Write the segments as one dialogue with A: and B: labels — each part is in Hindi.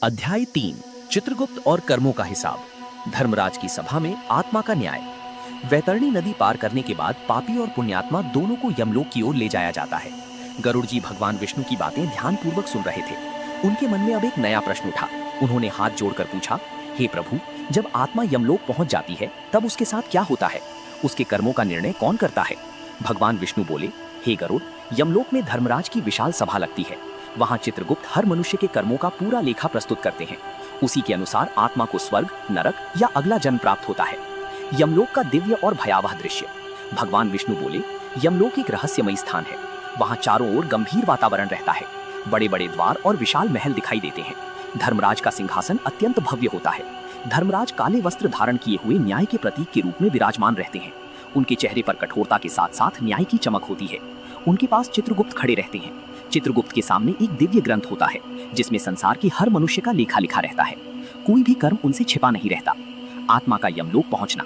A: अध्याय 3 चित्रगुप्त और कर्मों का हिसाब। धर्मराज की सभा में आत्मा का न्याय। वैतरणी नदी पार करने के बाद पापी और पुण्यात्मा दोनों को यमलोक की ओर ले जाया जाता है। गरुड़ जी भगवान विष्णु की बातें ध्यानपूर्वक सुन रहे थे। उनके मन में अब एक नया प्रश्न उठा। उन्होंने हाथ जोड़कर पूछा, हे प्रभु, जब आत्मा यमलोक पहुंच जाती है तब उसके साथ क्या होता है? उसके कर्मों का निर्णय कौन करता है? भगवान विष्णु बोले, हे गरुड़, यमलोक में धर्मराज की विशाल सभा लगती है। वहां चित्रगुप्त हर मनुष्य के कर्मों का पूरा लेखा प्रस्तुत करते हैं। उसी के अनुसार आत्मा को स्वर्ग, नरक या अगला जन्म प्राप्त होता है। यमलोक का दिव्य और भयावह दृश्य। भगवान विष्णु बोले, यमलोक एक रहस्यमयी स्थान है। वहां चारों ओर गंभीर वातावरण रहता है। बड़े बड़े द्वार और विशाल महल दिखाई देते हैं। धर्मराज का सिंहासन अत्यंत भव्य होता है। धर्मराज काले वस्त्र धारण किए हुए न्याय के प्रतीक के रूप में विराजमान रहते हैं। उनके चेहरे पर कठोरता के साथ साथ न्याय की चमक होती है। उनके पास चित्रगुप्त खड़े रहते हैं। चित्रगुप्त के सामने एक दिव्य ग्रंथ होता है जिसमें संसार के हर मनुष्य का लेखा लिखा रहता है। कोई भी कर्म उनसे छिपा नहीं रहता। आत्मा का यमलोक पहुंचना।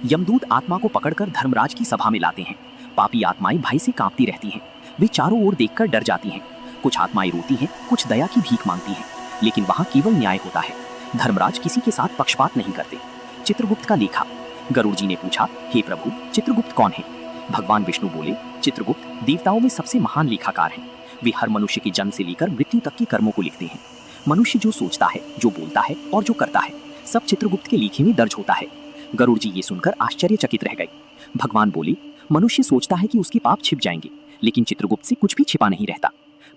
A: यमदूत आत्मा को पकड़कर धर्मराज की सभा में लाते हैं। पापी आत्माएं भय से कांपती रहती हैं। वे चारों ओर देखकर डर जाती हैं। कुछ आत्माएं रोती हैं, कुछ दया की भीख मांगती हैं, लेकिन वहां केवल न्याय होता है। धर्मराज किसी के साथ पक्षपात नहीं करते। चित्रगुप्त का लेखा। गरुड़ जी ने पूछा, हे प्रभु, चित्रगुप्त कौन है? भगवान विष्णु बोले, चित्रगुप्त देवताओं में सबसे महान लेखाकार हैं। वे हर मनुष्य के जन्म से लेकर मृत्यु तक के कर्मों को लिखते हैं। मनुष्य जो सोचता है, जो बोलता है और जो करता है, सब चित्रगुप्त के लेखे में दर्ज होता है। गरुड़ जी ये सुनकर आश्चर्यचकित रह गए। भगवान बोले, मनुष्य सोचता है कि उसके पाप छिप जाएंगे, लेकिन चित्रगुप्त से कुछ भी छिपा नहीं रहता।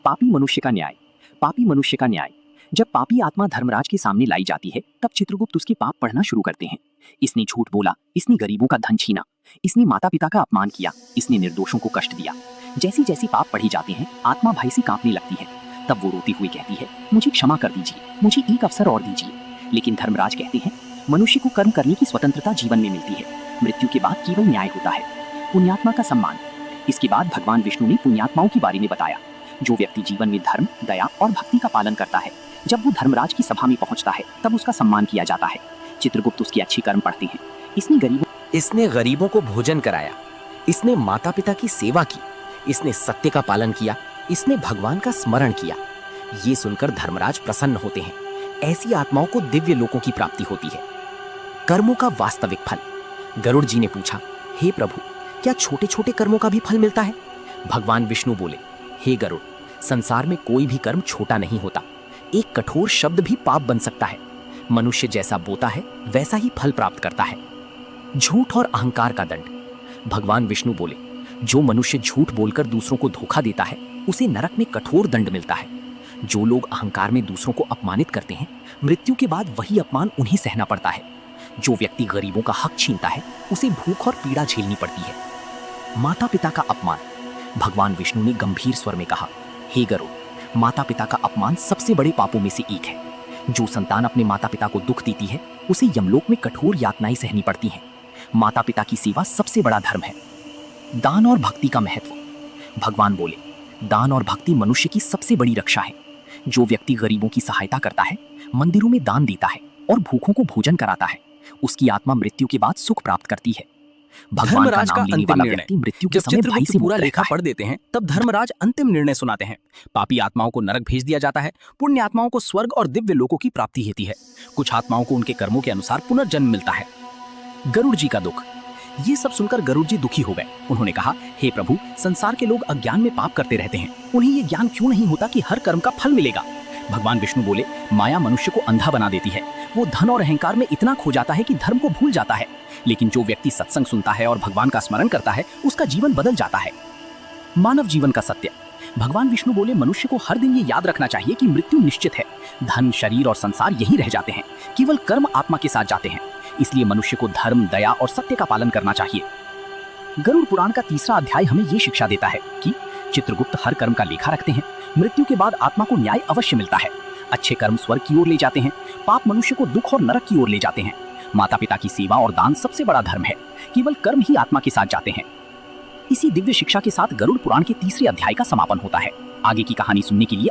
A: पापी मनुष्य का न्याय। पापी मनुष्य का न्याय। जब पापी आत्मा धर्मराज के सामने लाई जाती है तब चित्रगुप्त उसके पाप पढ़ना शुरू करते हैं। इसने झूठ बोला, इसने गरीबों का धन छीना, इसने माता पिता का अपमान किया, इसने निर्दोषों को कष्ट दिया। जैसी जैसी पाप पढ़ी जाते हैं आत्मा भय से कांपने लगती है। तब वो रोती हुई कहती है, मुझे क्षमा कर दीजिए, मुझे एक अवसर और दीजिए। लेकिन धर्मराज कहते हैं, मनुष्य को कर्म करने की स्वतंत्रता जीवन में मिलती है। मृत्यु के बाद केवल न्याय होता है। पुण्यात्मा का सम्मान। इसके बाद भगवान विष्णु ने पुण्यात्माओं के बारे में बताया। जो व्यक्ति जीवन में धर्म, दया और भक्ति का पालन करता है, जब वो धर्मराज की सभा में पहुंचता है तब उसका सम्मान किया जाता है। चित्रगुप्त उसके अच्छे कर्म पढ़ते हैं। इसने गरीबों को भोजन कराया, इसने माता पिता की सेवा की, इसने सत्य का पालन किया, इसने भगवान का स्मरण किया। ये सुनकर धर्मराज प्रसन्न होते हैं। ऐसी आत्माओं को दिव्य लोकों की प्राप्ति होती है। कर्मों का वास्तविक फल। गरुड़ जी ने पूछा, हे प्रभु, क्या छोटे छोटे कर्मों का भी फल मिलता है? भगवान विष्णु बोले, हे गरुड़, संसार में कोई भी कर्म छोटा नहीं होता। एक कठोर शब्द भी पाप बन सकता है। मनुष्य जैसा बोता है वैसा ही फल प्राप्त करता है। झूठ और अहंकार का दंड। भगवान विष्णु बोले, जो मनुष्य झूठ बोलकर दूसरों को धोखा देता है उसे नरक में कठोर दंड मिलता है। जो लोग अहंकार में दूसरों को अपमानित करते हैं, मृत्यु के बाद वही अपमान उन्हें सहना पड़ता है। जो व्यक्ति गरीबों का हक छीनता है उसे भूख और पीड़ा झेलनी पड़ती है। माता पिता का अपमान। भगवान विष्णु ने गंभीर स्वर में कहा, हे गरुड़, माता पिता का अपमान सबसे बड़े पापों में से एक है। जो संतान अपने माता पिता को दुख देती है उसे यमलोक में कठोर यातनाएं सहनी पड़ती हैं। माता पिता की सेवा सबसे बड़ा धर्म है। दान और भक्ति का महत्व। भगवान बोले, दान और भक्ति मनुष्य की सबसे बड़ी रक्षा है। जो व्यक्ति गरीबों की सहायता करता है, मंदिरों में दान देता है और भूखों को भोजन कराता है, उसकी आत्मा मृत्यु के बाद सुख प्राप्त करती है।
B: धर्मराज का अंतिम निर्णय। जब चित्रगुप्त पूरा लेखा पढ़ देते हैं तब धर्मराज अंतिम निर्णय सुनाते हैं। पापी आत्माओं को नरक भेज दिया जाता है, पुण्य आत्माओं को स्वर्ग और दिव्य लोकों की प्राप्ति होती है। कुछ आत्माओं को उनके कर्मों के अनुसार पुनर्जन्म मिलता है। गरुड़ जी का दुख। ये सब सुनकर गरुड़ जी दुखी हो गए। उन्होंने कहा, हे प्रभु, संसार के लोग अज्ञान में पाप करते रहते हैं। उन्हें ये ज्ञान क्यों नहीं होता कि हर कर्म का फल मिलेगा? भगवान विष्णु बोले, माया मनुष्य को अंधा बना देती है। वो धन और अहंकार में इतना खो जाता है कि धर्म को भूल जाता है। लेकिन जो व्यक्ति सत्संग सुनता है और भगवान का स्मरण करता है उसका जीवन बदल जाता है। मानव जीवन का सत्य। भगवान विष्णु बोले, मनुष्य को हर दिन ये याद रखना चाहिए कि मृत्यु निश्चित है। धन, शरीर और संसार यहीं रह जाते हैं, केवल कर्म आत्मा के साथ जाते हैं। इसलिए मनुष्य को धर्म, दया और सत्य का पालन करना चाहिए। गरुड़ पुराण का तीसरा अध्याय हमें ये शिक्षा देता है कि चित्रगुप्त हर कर्म का लेखा रखते हैं। मृत्यु के बाद आत्मा को न्याय अवश्य मिलता है। अच्छे कर्म स्वर्ग की ओर ले जाते हैं, पाप मनुष्य को दुख और नरक की ओर ले जाते हैं। माता पिता की सेवा और दान सबसे बड़ा धर्म है। केवल कर्म ही आत्मा के साथ जाते हैं। इसी दिव्य शिक्षा के साथ गरुड़ पुराण के तीसरे अध्याय का समापन होता है। आगे की कहानी सुनने के लिए